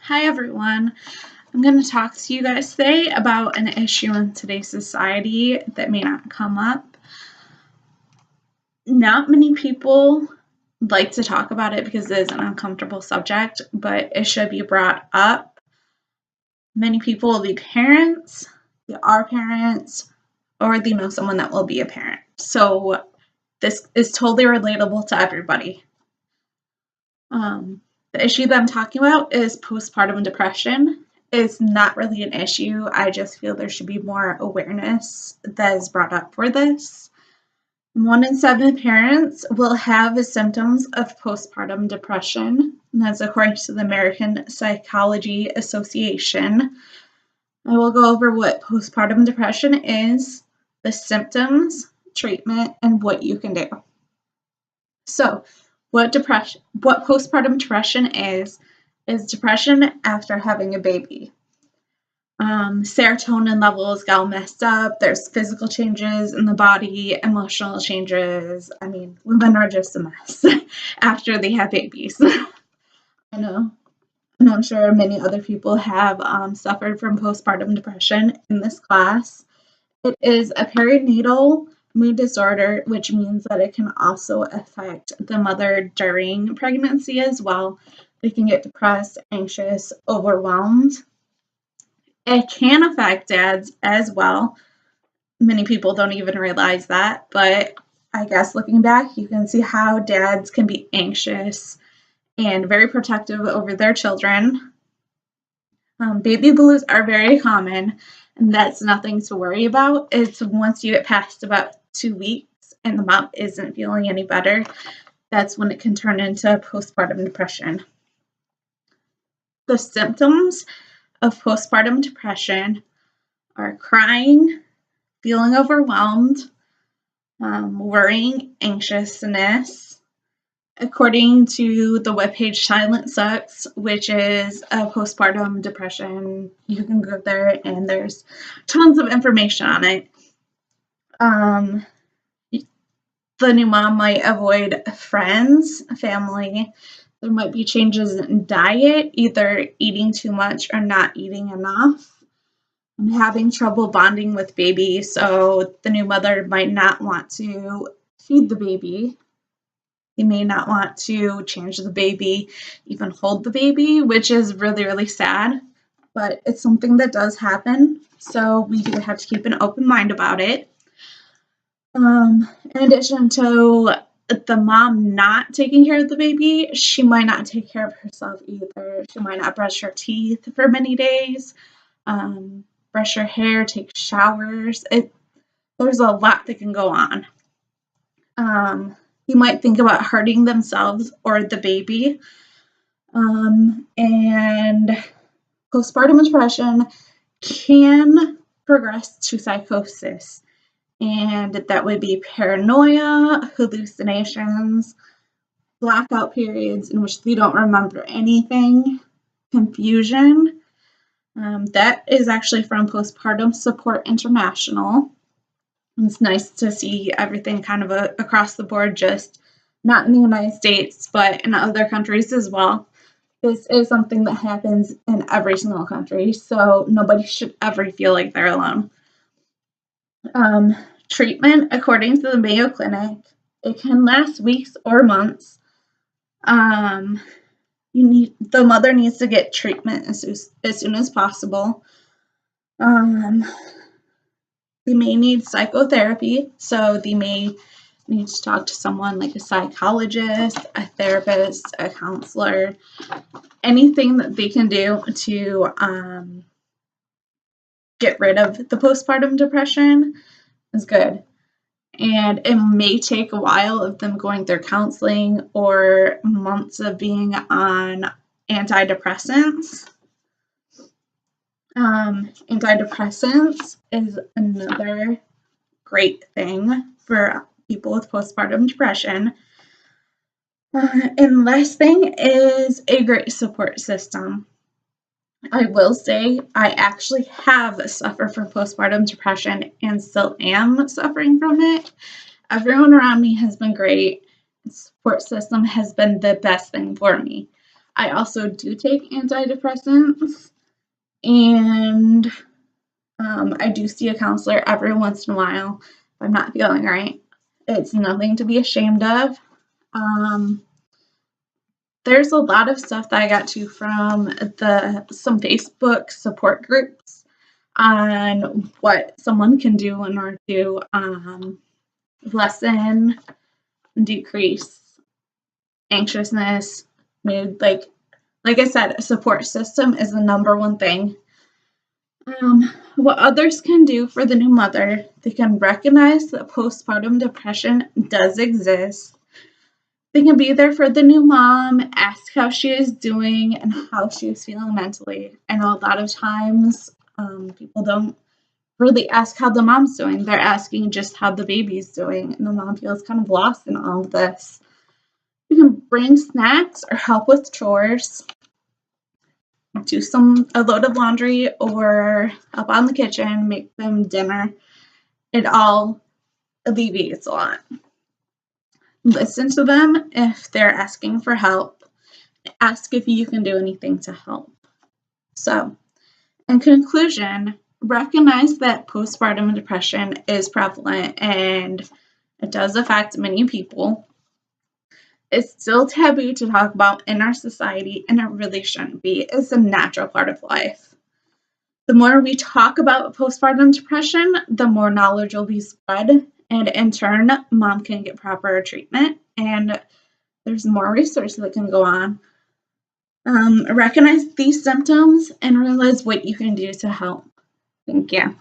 Hi everyone. I'm going to talk to you guys today about an issue in today's society that may not come up. Not many people like to talk about it because it is an uncomfortable subject, but it should be brought up. Many people will be parents, they are parents, or they know someone that will be a parent. So this is totally relatable to everybody. The issue that I'm talking about is postpartum depression. It's not really an issue. I just feel there should be more awareness that is brought up for this. 1 in 7 parents will have symptoms of postpartum depression, and that's according to the American Psychology Association. I will go over what postpartum depression is, the symptoms, treatment, and what you can do. So, what postpartum depression is depression after having a baby. Serotonin levels get all messed up. There's physical changes in the body, emotional changes. I mean, women are just a mess after they have babies. I know. And I'm sure many other people have suffered from postpartum depression in this class. It is a perinatal mood disorder, which means that it can also affect the mother during pregnancy as well. They can get depressed, anxious, overwhelmed. It can affect dads as well. Many people don't even realize that, but I guess looking back, you can see how dads can be anxious and very protective over their children. Baby blues are very common, and that's nothing to worry about. It's once you get past about 2 weeks and the mom isn't feeling any better, that's when it can turn into postpartum depression. The symptoms of postpartum depression are crying, feeling overwhelmed, worrying, anxiousness. According to the webpage Silent Sucks, which is a postpartum depression, you can go there and there's tons of information on it. The new mom might avoid friends, family. There might be changes in diet, either eating too much or not eating enough. I'm having trouble bonding with baby, so the new mother might not want to feed the baby. They may not want to change the baby, even hold the baby, which is really, really sad. But it's something that does happen, so we do have to keep an open mind about it. In addition to the mom not taking care of the baby, she might not take care of herself either. She might not brush her teeth for many days, brush her hair, take showers. There's a lot that can go on. You might think about hurting themselves or the baby. And postpartum depression can progress to psychosis. And that would be paranoia, hallucinations, blackout periods in which they don't remember anything, confusion. That is actually from Postpartum Support International. It's nice to see everything kind of across the board, just not in the United States, but in other countries as well. This is something that happens in every single country, so nobody should ever feel like they're alone. Treatment, according to the Mayo Clinic, it can last weeks or months. The mother needs to get treatment as soon as possible. They may need psychotherapy, so they may need to talk to someone like a psychologist, a therapist, a counselor, anything that they can do to get rid of the postpartum depression is good. And it may take a while of them going through counseling or months of being on antidepressants. Antidepressants is another great thing for people with postpartum depression. And last thing is a great support system. I will say I actually have suffered from postpartum depression and still am suffering from it. Everyone around me has been great. The support system has been the best thing for me. I also do take antidepressants, and I do see a counselor every once in a while if I'm not feeling right. It's nothing to be ashamed of. There's a lot of stuff that I got to from some Facebook support groups on what someone can do in order to lessen, decrease anxiousness, mood. Like I said, a support system is the number one thing. What others can do for the new mother, they can recognize that postpartum depression does exist. They can be there for the new mom, ask how she is doing and how she is feeling mentally. I know a lot of times people don't really ask how the mom's doing. They're asking just how the baby's doing, and the mom feels kind of lost in all of this. You can bring snacks or help with chores, do a load of laundry or help out in the kitchen, make them dinner. It all alleviates a lot. Listen to them if they're asking for help. Ask if you can do anything to help. So, in conclusion, recognize that postpartum depression is prevalent and it does affect many people. It's still taboo to talk about in our society, and it really shouldn't be. It's a natural part of life. The more we talk about postpartum depression, the more knowledge will be spread, and in turn, mom can get proper treatment, and there's more research that can go on. Recognize these symptoms and realize what you can do to help. Thank you.